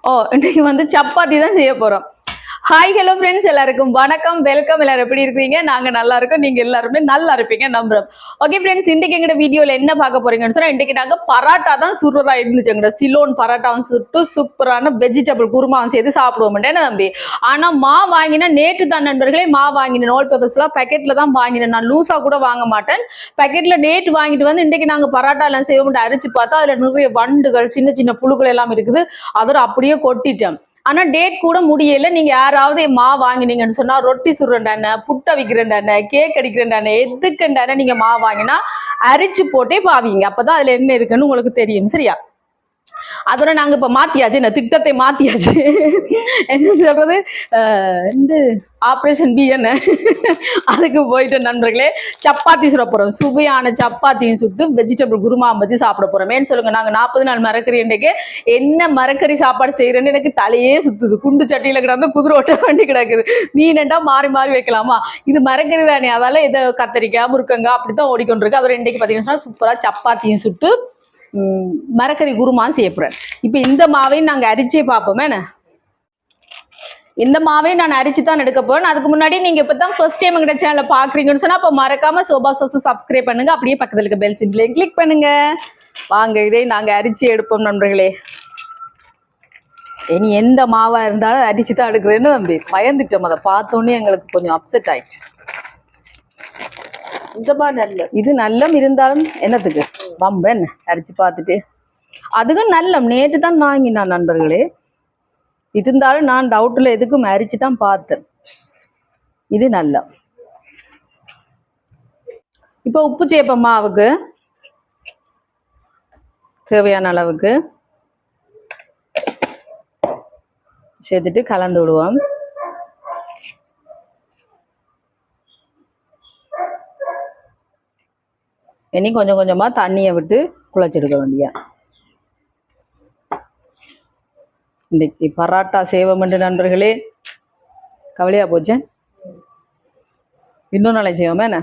ஓ இன்னைக்கு வந்து சப்பாத்தி தான் செய்ய போறோம். ஹாய் ஹலோ ஃப்ரெண்ட்ஸ், எல்லாருக்கும் வணக்கம், வெல்கம். எல்லாரும் எப்படி இருக்கீங்க? நாங்க நல்லா இருக்கோம், நீங்க எல்லாருமே நல்லா இருப்பீங்க நம்புறோம். ஓகே ஃப்ரெண்ட்ஸ், இன்னைக்கு எங்கட வீடியோல என்ன பார்க்க போறீங்கன்னு சொன்னா, இன்னைக்கு நாங்க பராட்டா தான் சுடுறதா இருந்துச்சு. எங்கட சிலோன் பராட்டாவும் சுட்டு சூப்பரான வெஜிடபிள் குருமாவும் சேர்த்து சாப்பிடுவோம் தம்பி. ஆனா மா வாங்கினா நேற்று தான் நண்பர்களே மா வாங்கினேன். ஆல் பேப்பர்ஸ்லாம் பேக்கெட்ல தான் வாங்கினேன். நான் லூஸா கூட வாங்க மாட்டேன். பேக்கெட்ல நேற்று வாங்கிட்டு வந்து இன்னைக்கு நாங்க பராட்டா எல்லாம் செய்வோம். அரிச்சு பார்த்தா அதுல நிறைய வண்டுகள், சின்ன சின்ன புழுக்கள் எல்லாம் இருக்குது. அதோட அப்படியே கொட்டிட்டேன். ஆனா டேட் கூட முடியல. நீங்க யாராவது மா வாங்கினீங்கன்னு சொன்னா, ரொட்டி சுடுறேன்டானே, புட்டை விற்கிறேன்டானே, கேக் அடிக்கிறேன்டானே, எதுக்குண்டானே நீங்க மா வாங்கினா அரிச்சு போட்டே பாவீங்க. அப்பதான் அதுல என்ன இருக்குன்னு உங்களுக்கு தெரியும். சரியா? அதோட நாங்க இப்ப மாத்தியாச்சு, இந்த திட்டத்தை மாத்தியாச்சு. என்ன சொல்றது, இந்த ஆப்ரேஷன் பி என்ன அதுக்கு போயிட்டு நண்பர்களே சப்பாத்தி சுட போறோம். சுவையான சப்பாத்தியும் சுட்டு வெஜிடபிள் குருமா பத்தி சாப்பிட போறோம். ஏன்னு சொல்லுங்க, நாங்க 40 நாள் மரக்கறி இன்றைக்கு என்ன மரக்கறி சாப்பாடு செய்யறேன்னு எனக்கு தலையே சுத்துது. குண்டு சட்டியில கிடந்து குதிரை ஓட்ட வண்டி கிடக்குது. மீனண்டா மாறி மாறி வைக்கலாமா? இது மரக்கறி தானே, அதால இதை கத்தரிக்காய் முருக்கங்காய் அப்படித்தான் ஓடிக்கொண்டிருக்கு. அதோட இன்றைக்கு பாத்தீங்கன்னா சூப்பரா சப்பாத்தியும் சுட்டு மரக்கறி குருமான்னு செய்ய போறேன். இப்ப இந்த மாவையும் நாங்க அரிச்சே பார்ப்போமே. இந்த மாவையும் நான் அரிச்சு தான் எடுக்க போறேன். அதுக்கு முன்னாடி நீங்க இப்பதான் ஃபர்ஸ்ட் டைம் எங்க சேனலை பாக்குறீங்கன்னு சொன்னா அப்ப மறக்காம சோபா சோஸ் சப்ஸ்கிரைப் பண்ணுங்க. அப்படியே பக்கத்துல இருக்க பெல் சிம்பிளையும் கிளிக் பண்ணுங்க. வாங்க இதை நாங்க அரிச்சு எடுப்போம் நண்பர்களே. இனி எந்த மாவா இருந்தாலும் அரிச்சு தான் எடுக்கிறேன்னு வந்து பயந்துட்டோம். அதை பார்த்தோன்னே எங்களுக்கு கொஞ்சம் அப்செட் ஆயிடுச்சு. இது நல்லம் இருந்தாலும் என்னத்துக்கு வம்ப என்ன அரிச்சு பார்த்துட்டு, அதுக்கும் நல்லம் நேற்று தான் வாங்கினான் நண்பர்களே. இருந்தாலும் நான் டவுட்ல எதுக்கும் அரிச்சு தான் பார்த்தேன். இது நல்ல. இப்போ உப்பு சேர்ப்போம் மாவுக்கு தேவையான அளவுக்கு சேர்த்துட்டு கலந்து விடுவோம். இனி கொஞ்சம் கொஞ்சமா தண்ணியை விட்டு குழைச்செடுக்க வேண்டிய. இன்னைக்கு பராட்டா செய்வோம் நண்பர்களே. கவலையா போச்சு. இன்னும் நாளைக்கு செய்வோமே என்ன?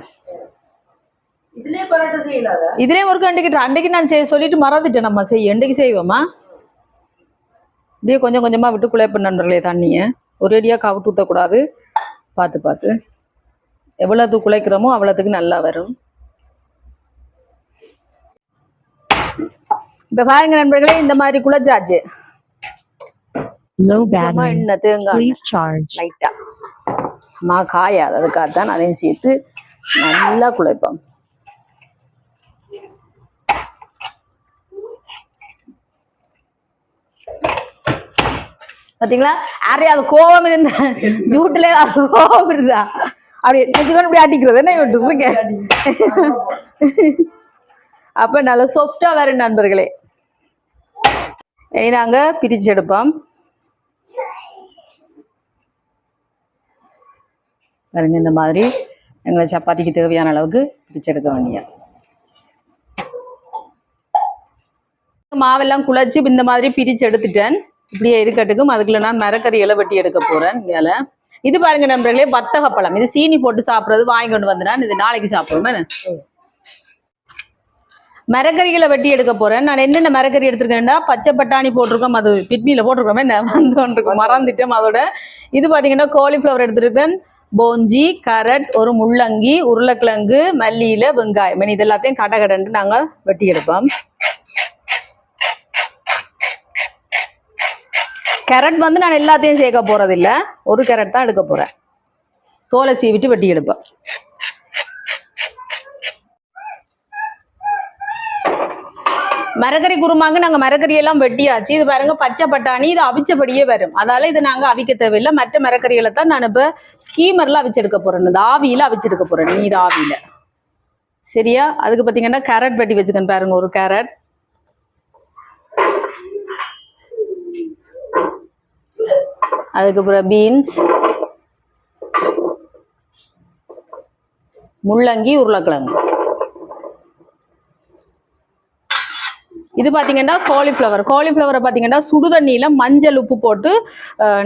இதுலயே ஒரு அன்றைக்கு நான் சொல்லிட்டு மறந்துட்டேன். நம்ம இன்றைக்கு செய்வோமா? இப்படியே கொஞ்சம் கொஞ்சமா விட்டு குழைப்ப நண்பர்களே. தண்ணியை ஒரேடியா கவுட்டு ஊற்றக்கூடாது. பார்த்து பார்த்து எவ்வளவு குழைக்கிறோமோ அவ்வளவுக்கு நல்லா வரும். இப்ப பாருங்க நண்பர்களே, இந்த மாதிரி குழைச்சாச்சு. என்ன தேங்காய் லைட்டா மா காயாது, அதுக்காகத்தான் அதையும் சேர்த்து நல்லா குழைப்போம். பாத்தீங்களா? யாரையாவது கோபம் இருந்த வீட்டுல கோபம் இருந்தா அப்படி நெச்சுக்கணும் இப்படி ஆட்டிக்கிறது என்ன யூடியூப். அப்ப நல்லா சாஃப்டா வரும் நண்பர்களே. இனி நாங்க பிரிச்சு எடுப்போம். பாருங்க, இந்த மாதிரி எங்களை சப்பாத்திக்கு தேவையான அளவுக்கு பிரிச்சு எடுக்க வேண்டிய. மாவெல்லாம் குழைச்சி இந்த மாதிரி பிரிச்சு எடுத்துட்டேன். இப்படியே இருக்கட்டுக்கும். அதுக்குள்ள நான் மரக்கறிகளை வெட்டி எடுக்க போறேன். இதால இது பாருங்க நண்பர்களே, வத்தகப்பழம். இது சீனி போட்டு சாப்பிட்றது வாங்கி கொண்டு வந்தேன். இது நாளைக்கு சாப்பிடுவோம். மரக்கறிகளை வெட்டி எடுக்க போறேன். நான் என்னென்ன மரக்கறி எடுத்திருக்கேன்டா, பச்சை பட்டாணி போட்டிருக்கோம், அது கிட்னியில போட்டிருக்கோமே என்ன வந்து மறந்துட்டோம். அதோட இது பாத்தீங்கன்னா காலிஃபிளவர் எடுத்திருக்கேன், போஞ்சி, கரட், ஒரு முள்ளங்கி, உருளைக்கிழங்கு, மல்லியில வெங்காயம். இது எல்லாத்தையும் கடகடன்னு நாங்க வெட்டி எடுப்போம். கேரட் வந்து நான் எல்லாத்தையும் சேர்க்க போறது இல்லை, ஒரு கேரட் தான் எடுக்க போறேன். தோலை சீவிட்டு வெட்டி எடுப்பேன். மரக்கறி குருமாங்க நாங்க மரக்கறி எல்லாம் வெட்டியாச்சு. இது பாருங்க பச்சை பட்டாணி, இது அவிச்சபடியே வரும். அதால இது நாங்க அவிக்க தேவையில்லை. மற்ற மரக்கறிகளை தான் நான் இப்ப ஸ்கீமர்ல அவிச்செடுக்க போறேன். இந்த ஆவியில அவிச்செடுக்க போறேன், நீர் ஆவியில. சரியா? அதுக்கு பாத்தீங்கன்னா கேரட் வெட்டி வச்சுக்கேன். பாருங்க, ஒரு கேரட், அதுக்கப்புறம் பீன்ஸ், முள்ளங்கி, உருளைக்கிழங்கு. இது பாத்தீங்கன்னா காலிஃபிளவரை பாத்தீங்கன்னா சுடுதண்ணியில மஞ்சள் உப்பு போட்டு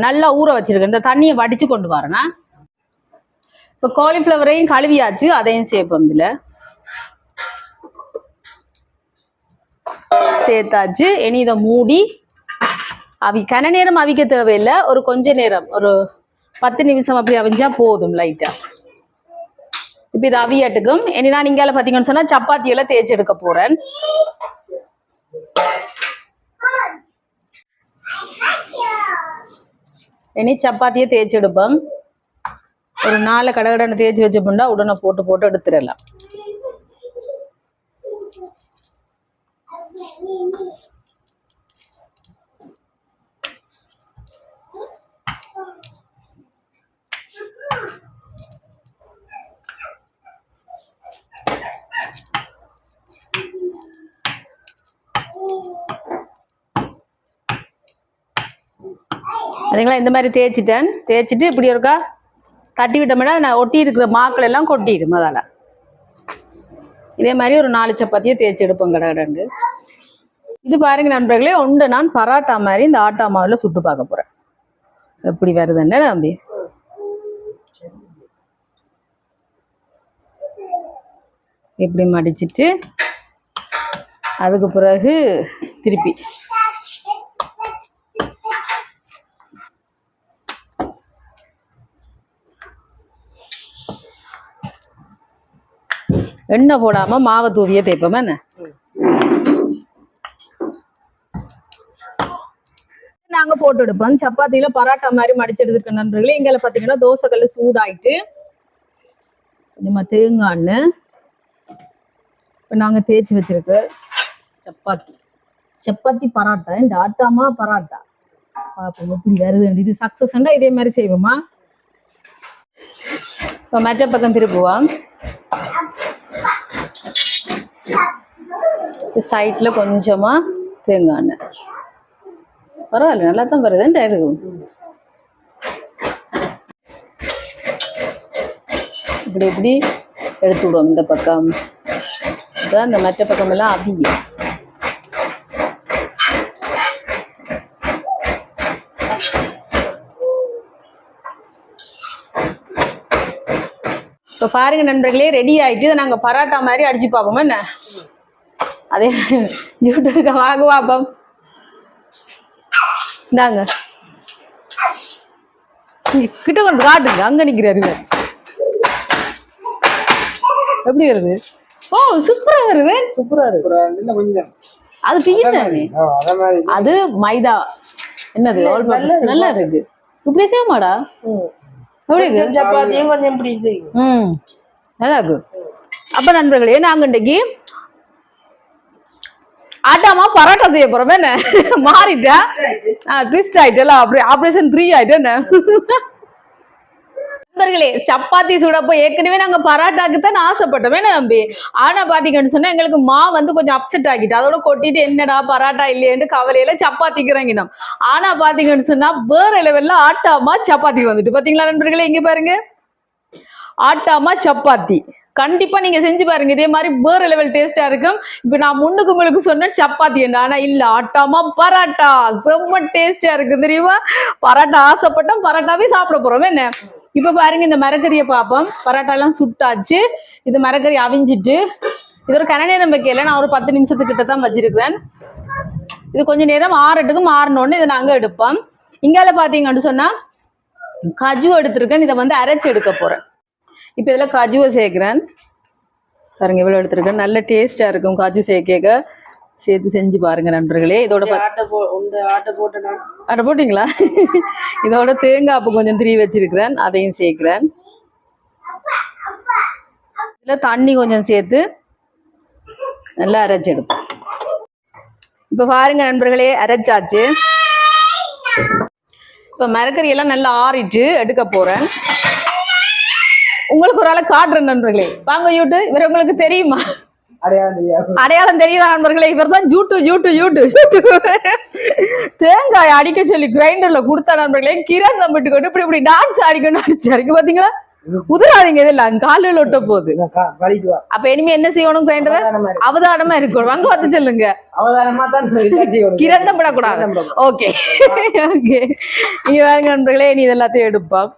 நல்லா ஊற வச்சிருக்கேன். இந்த தண்ணியை வடிச்சு கொண்டு வரேன்னா. இப்ப காலிஃபிளவரையும் கழுவியாச்சு, அதையும் சேர்ப்போம். இதுல சேர்த்தாச்சு. இனி இதை மூடி கன நேரம் அவிக்க தேவையில்லை, ஒரு கொஞ்ச நேரம், ஒரு 10 நிமிஷம் அப்படி அவிஞ்சா போதும் லைட்டா. இப்ப இது அவியாட்டுக்கும். இனி நான் இங்கால பாத்தீங்கன்னு சொன்னா சப்பாத்தி எல்லாம் தேய்ச்சி எடுக்க போறேன். இனி சப்பாத்தியை தேய்ச்சி எடுப்போம். ஒரு 4 கடகடன்னு தேய்ச்சி வச்சோம்னா உடனே போட்டு எடுத்துடலாம். அதுங்களா இந்த மாதிரி தேய்ச்சிட்டு இப்படி இருக்கா தட்டி விட்டோம்னா நான் ஒட்டி இருக்கிற மாக்கள் எல்லாம் கொட்டிடும். அதால இதே மாதிரி ஒரு 4 சப்பாத்தியை தேய்ச்சி எடுப்போம் கடகடண்டு. இது பாருங்க நண்பர்களே, ஒன்று நான் பராட்டா மாதிரி இந்த ஆட்டா மாவில் சுட்டு பார்க்க போறேன் எப்படி வருதுன்னு. நம்பி இப்படி மடிச்சிட்டு அதுக்கு பிறகு திருப்பி எண்ணெய் போடாம மாவை தூவியே தேய்ப்போம். என்ன நாங்க போட்டு எடுப்போம். சப்பாத்தியில பராட்டா மாதிரி மடிச்சு எடுத்துருக்க நண்பர்களே. இங்கே பாத்தீங்கன்னா தோசைக்கல் சூடாயிட்டு கொஞ்சமா தேங்காய் எண்ணெய் இப்போ நாங்க தேய்ச்சி வச்சிருக்க சப்பாத்தி பராட்டா, இந்த ஆட்டாமா பராட்டா பார்ப்போம் எப்படி வருது. இது சக்சஸ்ண்டா இதே மாதிரி செய்வோமா. இப்போ மற்ற பக்கம் திருப்புவோம். சைட்ல கொஞ்சமா தேங்காய் எண்ணெய், பரவாயில்ல நல்லா தான் வருது. இப்படி இப்படி எடுத்து விடுவோம். இந்த பக்கம் இந்த மற்ற பக்கம் எல்லாம் அவியும். இப்போ பாருங்க நண்பர்களே, ரெடி ஆயிட்டு இதை நாங்கள் பராட்டா மாதிரி அடிச்சு பார்ப்போம். என்ன அதே யூடியூப்க்கு வாங்க பார்ப்போம். இந்தாங்க கிட்ட கொண்டு காட்டுங்க, அங்க நிக்கிறாரு. எப்படி வருது? ஓ சூப்பரா வருது, சூப்பரா இருக்கு. அது பிகிதானே, அது மைதா என்னது நல்லா இருக்கு. இப்படி செய்யமாடா நல்லா இருக்கு. அப்ப நண்பர்களே, நாங்க இன்னைக்கு ஆட்டாமா பரோட்டா செய்ய போறோம். என்ன மாறிட்டா ட்விஸ்ட் ஆயிட்டல, அப்படி ஆபரேஷன் 3 ஆயிட்டு. என்ன நண்பர்களே, சப்பாத்தி சுடப்போ ஏற்கனவே நாங்க பராட்டாக்கு தான் ஆசைப்பட்டோம். என்ன தம்பி, ஆனா பாத்தீங்கன்னு சொன்னா எங்களுக்கு மா வந்து கொஞ்சம் அப்செட் ஆகிட்டு, அதோட கொட்டிட்டு என்னடா பராட்டா இல்லையேன்னு கவலையில சப்பாத்திக்கு இறங்கினோம். ஆனா பாத்தீங்கன்னு சொன்னா வேற லெவல்ல ஆட்டாமா சப்பாத்தி வந்துட்டு. பாத்தீங்களா நண்பர்களே, இங்க பாருங்க ஆட்டாமா சப்பாத்தி. கண்டிப்பா நீங்க செஞ்சு பாருங்க, இதே மாதிரி வேற லெவல் டேஸ்டா இருக்கும். இப்ப நான் முன்னுக்கு உங்களுக்கு சொன்ன சப்பாத்தி என்ன, ஆனா இல்ல ஆட்டாமா பராட்டா செம்ம டேஸ்டா இருக்கு தெரியுமா. பராட்டா ஆசைப்பட்டோம், பராட்டாவே சாப்பிட போறோம். என்ன இப்ப பாருங்க, இந்த மரக்கறியை பார்ப்போம். பராட்டா எல்லாம் சுட்டாச்சு. இது மரக்கறி அவிஞ்சிட்டு இது ஒரு கன நேரம் வைக்கல, நான் ஒரு 10 நிமிஷத்துக்கிட்ட தான் வச்சிருக்கிறேன். இது கொஞ்ச நேரம் ஆறட்டுக்கும், ஆறணுன்னு இதை நாங்க எடுப்போம். இங்கால பாத்தீங்கன்னு சொன்னா கஜு எடுத்திருக்கேன். இதை வந்து அரைச்சு எடுக்க போறேன். இப்போ இதில் காஜுவை சேர்க்குறேன். பாருங்க இவ்வளோ எடுத்துருக்கேன். நல்ல டேஸ்ட்டாக இருக்கும் காஜு சேர்த்து செஞ்சு பாருங்க நண்பர்களே. இதோட ஆட்டை போட்டிங்களா? இதோட தேங்காய் அப்போ கொஞ்சம் திரி வச்சிருக்கிறேன், அதையும் சேர்க்குறேன். இதில் தண்ணி கொஞ்சம் சேர்த்து நல்லா அரைச்சி எடுப்போம். இப்போ பாருங்க நண்பர்களே, அரைச்சாச்சு. இப்போ மரக்கறி எல்லாம் நல்லா ஆறிட்டு எடுக்க போறேன். உங்களுக்கு ஒரு ஆளை காட்டுறேன் நண்பர்களே, வாங்க. யூடியூப் இவர் உங்களுக்கு தெரியுமா? அடையாளம் தெரியுதா நண்பர்களே? இவர் தான் யூடியூப் தேங்காய் அடிக்க சொல்லி கிரைண்டர்ல கொடுத்தா நண்பர்களே. கிரண் நம்பிட்டு கொண்டு இப்படி டான்ஸ் அடிக்கணும் அடிச்சாருக்கு. பாத்தீங்களா, உதிராதீங்க, இதெல்லாம் காலில் ஒட்ட போகுது. அப்ப இனிமே என்ன செய்யணும்? கிரைண்டர் அவதானமா இருக்கணும். அங்க வந்து சொல்லுங்க, கிரந்தம் படக்கூடாது. ஓகே ஓகே, நீங்க வாங்க நண்பர்களே, நீ இதெல்லாத்தையும் எடுப்போம்.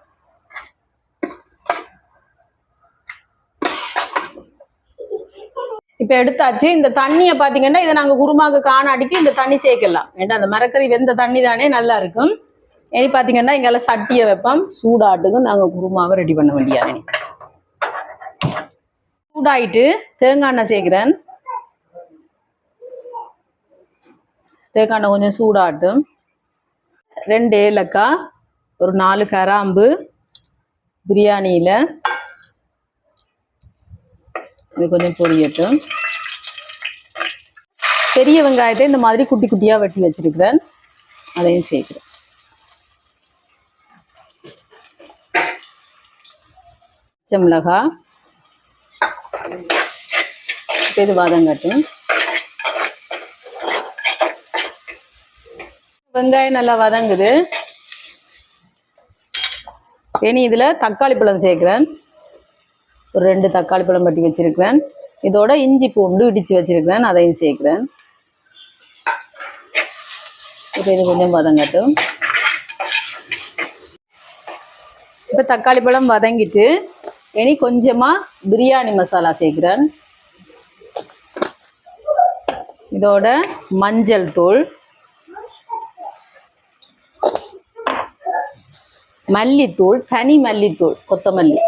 இப்ப இப்போ எடுத்தாச்சு. இந்த தண்ணியை பார்த்தீங்கன்னா இதை நாங்கள் குருமாக்கு காணாடிக்கு இந்த தண்ணி சேர்க்கலாம். ஏன்னா அந்த மரக்கறி வெந்த தண்ணி தானே நல்லா இருக்கும். இனி பார்த்தீங்கன்னா இங்கெல்லாம் சட்டியை வைப்போம். சூடாட்டுக்கும் நாங்கள் குருமாவை ரெடி பண்ண வேண்டியது. சூடாயிட்டு தேங்காய் எண்ணெய் சேர்க்கிறேன். தேங்காய் எண்ணெய் கொஞ்சம் சூடாட்டும். 2 ஏலக்காய், ஒரு 4 கிராம்பு, பிரியாணியில் இது கொஞ்சம் பொரியட்டும். பெரிய வெங்காயத்தை இந்த மாதிரி குட்டி குட்டியாக வெட்டி வச்சிருக்கிறேன், அதையும் சேர்க்கிறேன். பச்சை மிளகாய் இது வதங்கட்டும். வெங்காயம் நல்லா வதங்குது. இனி இதில் தக்காளி பழம் சேர்க்கிறேன். ஒரு 2 தக்காளி பழம் வெட்டி வச்சிருக்கிறேன். இதோட இஞ்சி பூண்டு இடித்து வச்சிருக்கிறேன், அதையும் சேர்க்கிறேன். இப்போ இது கொஞ்சம் வதங்கட்டும். இப்போ தக்காளி பழம் வதங்கிட்டு இனி கொஞ்சமாக பிரியாணி மசாலா சேர்க்கிறேன். இதோட மஞ்சள் தூள், மல்லித்தூள், தனி மல்லித்தூள், கொத்தமல்லி,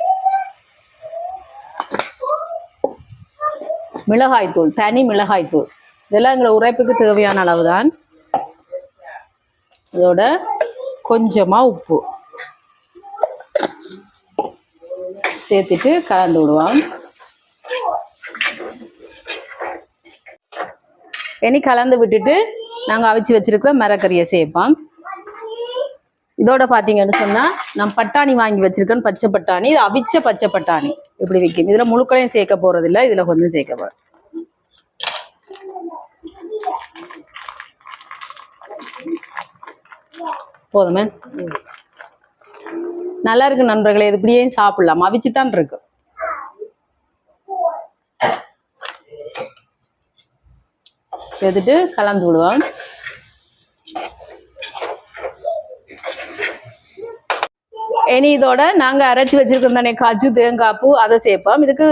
மிளகாய்த்தூள், தனி மிளகாய்த்தூள், இதெல்லாம் எங்களை உரைப்புக்கு தேவையான அளவு தான். இதோட கொஞ்சமாக உப்பு சேர்த்துட்டு கலந்து விடுவோம். இனி கலந்து விட்டுட்டு நாங்கள் அவிச்சு வச்சிருக்கிற மரக்கறியை சேர்ப்போம். இதோட பார்த்தீங்கன்னு சொன்னால் நான் பட்டாணி வாங்கி வச்சிருக்கேன், பச்சை பட்டாணி. இது அவிச்ச பச்சை பட்டாணி இப்படி விற்கும். இதில் முழுக்களையும் சேர்க்க போகிறதில்ல, இதில் கொஞ்சம் சேர்க்க போகிறேன். போதுமே, நல்லா இருக்கு நண்பர்களே. இது இப்படியே சாப்பிடலாம், அவிச்சுத்தான் இருக்கு. சேர்த்துட்டு கலந்து விடுவோம். இனி இதோட நாங்கள் அரைச்சி வச்சிருக்கோம் தானே காஜு, தேங்காய் பூ, அதை சேர்ப்போம். இதுக்கு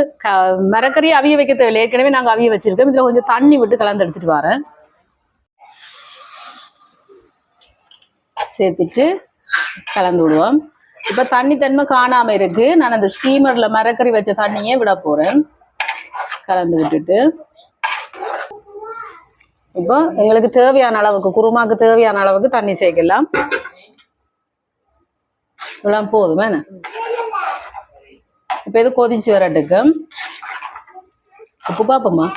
மரக்கறி அவிய வைக்க தேவையில்லை, ஏற்கனவே நாங்கள் அவிய வச்சிருக்கோம். இதில் கொஞ்சம் தண்ணி விட்டு கலந்து எடுத்துட்டு வரேன். சேர்த்துட்டு கலந்து விடுவோம். இப்போ தண்ணி தன்மை காணாமல் இருக்கு. நான் அந்த ஸ்டீமரில் மரக்கறி வச்ச தண்ணியே விட போகிறேன். கலந்து விட்டுட்டு இப்போ எங்களுக்கு தேவையான அளவுக்கு, குருமாக்கு தேவையான அளவுக்கு தண்ணி சேர்க்கலாம். இவ்வளோ போதுமே. இப்போ இது கொதிச்சு வரட்டுக்கு உப்பு பார்ப்போமா.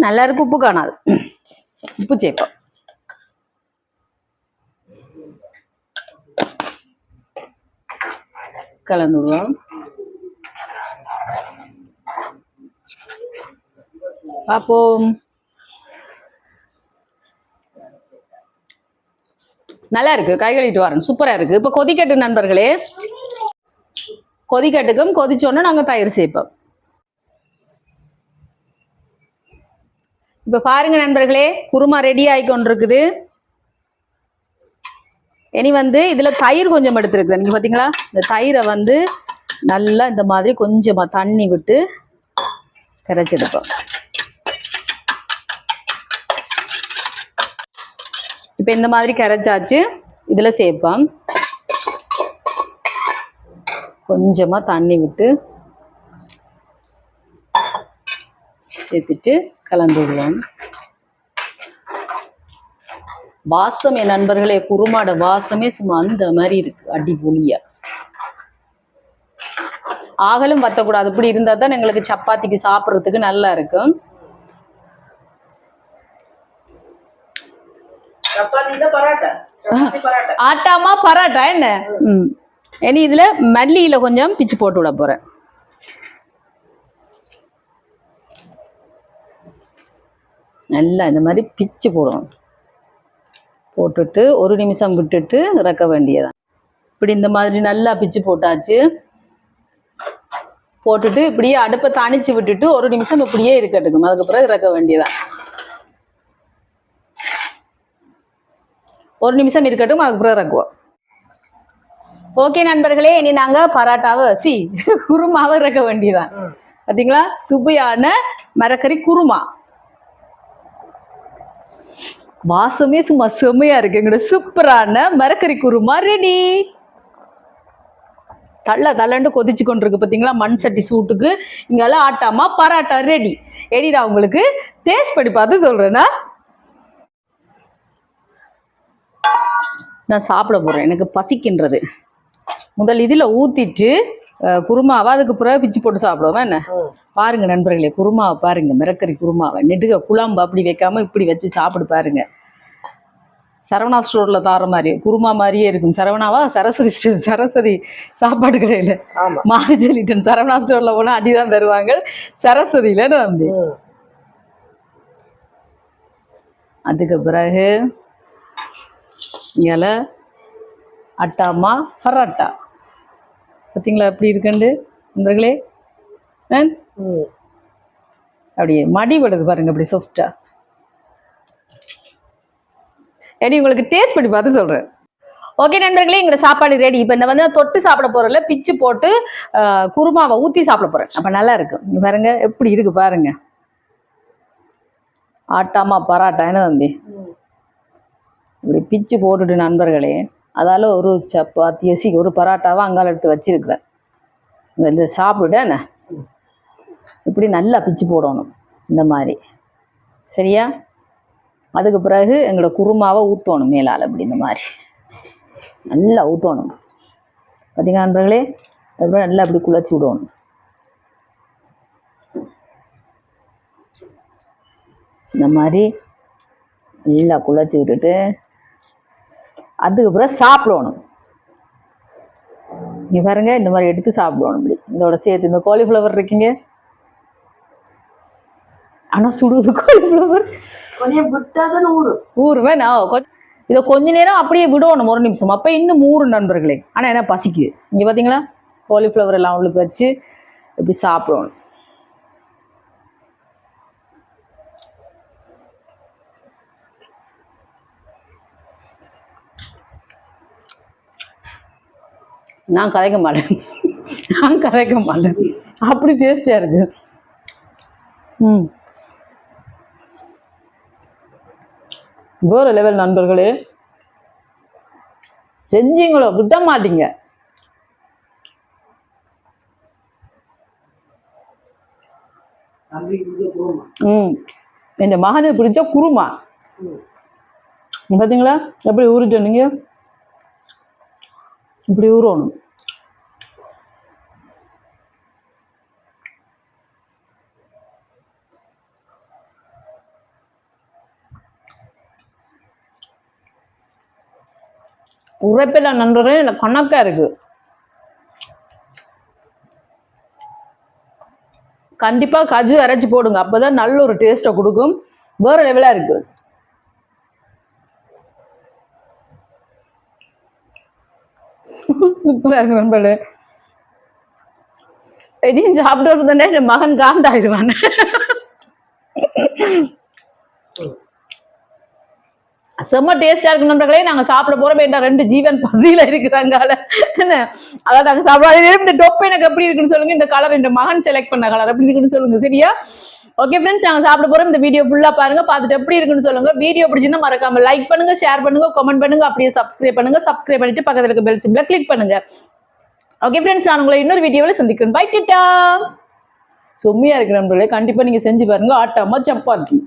நல்லா இருக்கு, உப்பு காணாது. உப்பு சேர்ப்போம். கலந்து விடுவோம். பார்ப்போம். நல்லா இருக்கு, கை கழுவிட்டு வரேன். சூப்பரா இருக்கு. இப்போ கொதிக்கட்டு நண்பர்களே. கொதிக்கட்டுக்கும் கொதிச்சோன்னா நாங்கள் தயிர் சேர்ப்போம். இப்போ பாருங்க நண்பர்களே, குருமா ரெடி ஆகி கொண்டிருக்குது. இனி இதில் தயிர் கொஞ்சம் எடுத்துருக்குறேன். நீங்கள் பார்த்தீங்களா, இந்த தயிரை நல்லா இந்த மாதிரி கொஞ்சமாக தண்ணி விட்டு கரைச்செடுப்போம். இப்போ இந்த மாதிரி கரைச்சாச்சு. இதில் சேர்ப்போம். கொஞ்சமாக தண்ணி விட்டு சேர்த்துட்டு கலந்து விடுவோம். வாசம் என் நண்பர்களே, குருமாட வாசமே சும்மா அந்த மாதிரி இருக்கு, அடிபொலியா. ஆகலும் பத்தக்கூடாது, இப்படி இருந்தால் தான் எங்களுக்கு சப்பாத்திக்கு சாப்பிட்றதுக்கு நல்லா இருக்கும். ஆட்டாமா பராட்டா என்ன. இனி இதுல மல்லியில கொஞ்சம் பிச்சு போட்டு விட போறேன். நல்லா இந்த மாதிரி பிச்சு போடுவோம். போட்டுட்டு ஒரு நிமிஷம் விட்டுட்டு இறக்க வேண்டியதான். இப்படி இந்த மாதிரி நல்லா பிச்சு போட்டாச்சு. போட்டுட்டு இப்படியே அடுப்பை தணிச்சு விட்டுட்டு ஒரு நிமிஷம் இப்படியே இருக்கட்டுக்கும். அதுக்கப்புறம் இறக்க வேண்டியதான். ஒரு நிமிஷம் இருக்கட்டும், அதுக்கப்புறம் இறக்குவோம். ஓகே நண்பர்களே, இனி நாங்க பராட்டாவை குருமாவை இறக்க வேண்டியதான். பாத்தீங்களா, சுவையான மரக்கறி குருமா. வாசமே சும்மா செம்மையா இருக்கு. எங்களோட சூப்பரான மரக்கறி குருமா ரெடி. தள்ளண்டு கொதிச்சு கொண்டிருக்கு பாத்தீங்களா, மண் சட்டி சூட்டுக்கு. இங்கெல்லாம் ஆட்டாமா பராட்டா ரெடி. எடிடா உங்களுக்கு டேஸ்ட் பண்ணி பார்த்து சொல்றேன்னா, நான் சாப்பிட போறேன், எனக்கு பசிக்கின்றது. முதல் இதில் ஊற்றிட்டு குருமாவை அதுக்கு பிறகு பிச்சு போட்டு சாப்பிடுவோம் என்ன. பாருங்க நண்பர்களே, குருமாவை பாருங்க, மிரக்கறி குருமாவை நெடுக குழம்பு அப்படி வைக்காம இப்படி வச்சு சாப்பிடு பாருங்க. சரவணா ஸ்டோர்ல தார மாதிரி குருமா மாதிரியே இருக்கும். சரவணாவா சரஸ்வதி சாப்பாடு கடையில் மாறி சொல்லிட்டேன். சரவணா ஸ்டோர்ல போனால் அடிதான் தருவாங்க, சரஸ்வதியில வந்து. அதுக்கு பிறகு இங்கே அட்டாமா பராட்டா பார்த்தீங்களா எப்படி இருக்குண்டு நண்பர்களே. அப்படியே மடி விடுது பாருங்க, அப்படி சாஃப்டா. ஏடி உங்களுக்கு டேஸ்ட் பண்ணி பார்த்து சொல்றேன். ஓகே நண்பர்களே, எங்க சாப்பாடு ரெடி. இப்போ இந்த வந்து தொட்டு சாப்பிட போறதுல பிச்சு போட்டு குருமாவை ஊற்றி சாப்பிட போறேன். அப்ப நல்லா இருக்கு. இங்க பாருங்க எப்படி இருக்கு பாருங்க, ஆட்டாமா பராட்டா என்ன தம்பி. இப்படி பிச்சு போட்டுட்டு நண்பர்களே, அதால ஒரு சப்பாத்தி ஒரு பராட்டாவை அங்கால எடுத்து வச்சிருக்கிறேன். இந்த சாப்பிட இப்படி நல்லா பிச்சு போடணும் இந்த மாதிரி, சரியா. அதுக்கு பிறகு எங்களோட குருமாவை ஊற்றணும் மேலால், அப்படி இந்த மாதிரி நல்லா ஊற்றணும். பார்த்தீங்கன்னா நண்பர்களே, அதுக்கப்புறம் நல்லா அப்படி குழச்சி விடணும். இந்த மாதிரி நல்லா குழச்சி விட்டுட்டு அதுக்கப்புறம் சாப்பிடணும். இங்கே பாருங்க, இந்த மாதிரி எடுத்து சாப்பிடணும். இப்படி இதோட சேர்த்து இந்த காலிஃப்ளவர் இருக்கீங்க, ஆனால் சுடுவது காலிஃப்ளவர் கொஞ்சம் விட்டாதான் ஊறுவேன். நான் இதை கொஞ்ச நேரம் அப்படியே விடணும், ஒரு நிமிஷம். அப்போ இன்னும் ஊறும் நண்பர்களே. ஆனால் என்ன பசிக்குது. இங்கே பார்த்தீங்களா, காலிஃப்ளவர் எல்லாம் உள்ளுக்கு வச்சு இப்படி சாப்பிடணும். நான் கதைக்க மாட்டேன், அப்படி டேஸ்டியா இருக்கு. வேற லெவல் நண்பர்களே, செஞ்சீங்களோ விட மாட்டீங்க. என் மகனுக்கு பிடிச்ச குருமா பார்த்தீங்களா, எப்படி ஊறிட்டு நீங்க இப்படி ஊறணும். உரைப்பில நண்பர்களே, இல்லை கணக்கா இருக்கு. கண்டிப்பா கஜு அரைச்சி போடுங்க, அப்பதான் நல்ல ஒரு டேஸ்ட்டை கொடுக்கும். வேற லெவலா இருக்கு. சூப்பரா இருக்கு நண்பர்களே. எதையும் சாப்பிட்டு இருந்தே என் மகன் காண்டாயிடுவான். செம்ம டேஸ்டா இருக்கு நண்பர்களே. நாங்க சாப்பிட போறோம். ரெண்டு ஜீவன் பசியில இருக்குதாங்கால என்ன, அதான் நாங்க சாப்பிட. இந்த டொப் எனக்கு எப்படி இருக்குன்னு சொல்லுங்க. இந்த கலர் இந்த மகன் செலக்ட் பண்ண கலர் எப்படி இருக்குன்னு சொல்லுங்க, சரியா. ஓகே ஃப்ரெண்ட்ஸ், நாங்க சாப்பிட போறோம். இந்த வீடியோ ஃபுல்லா பாருங்க, பார்த்துட்டு எப்படி இருக்குன்னு சொல்லுங்க. வீடியோ பிடிச்சிருந்தா மறக்காம லைக் பண்ணுங்க, ஷேர் பண்ணுங்க, கமெண்ட் பண்ணுங்க, அப்படியே சப்ஸ்கிரைப் பண்ணுங்க. சப்ஸ்கிரைப் பண்ணிட்டு பக்கத்துல இருக்க பெல் சிம்பிளை கிளிக் பண்ணுங்க. ஓகே ஃப்ரெண்ட்ஸ், நான் உங்களை இன்னொரு வீடியோவில் சந்திக்கிறேன். பை டாடா. செம்மையா இருக்கு நண்பர்களே, கண்டிப்பா நீங்க செஞ்சு பாருங்க. ஆட்டாமா சப்பாத்தி.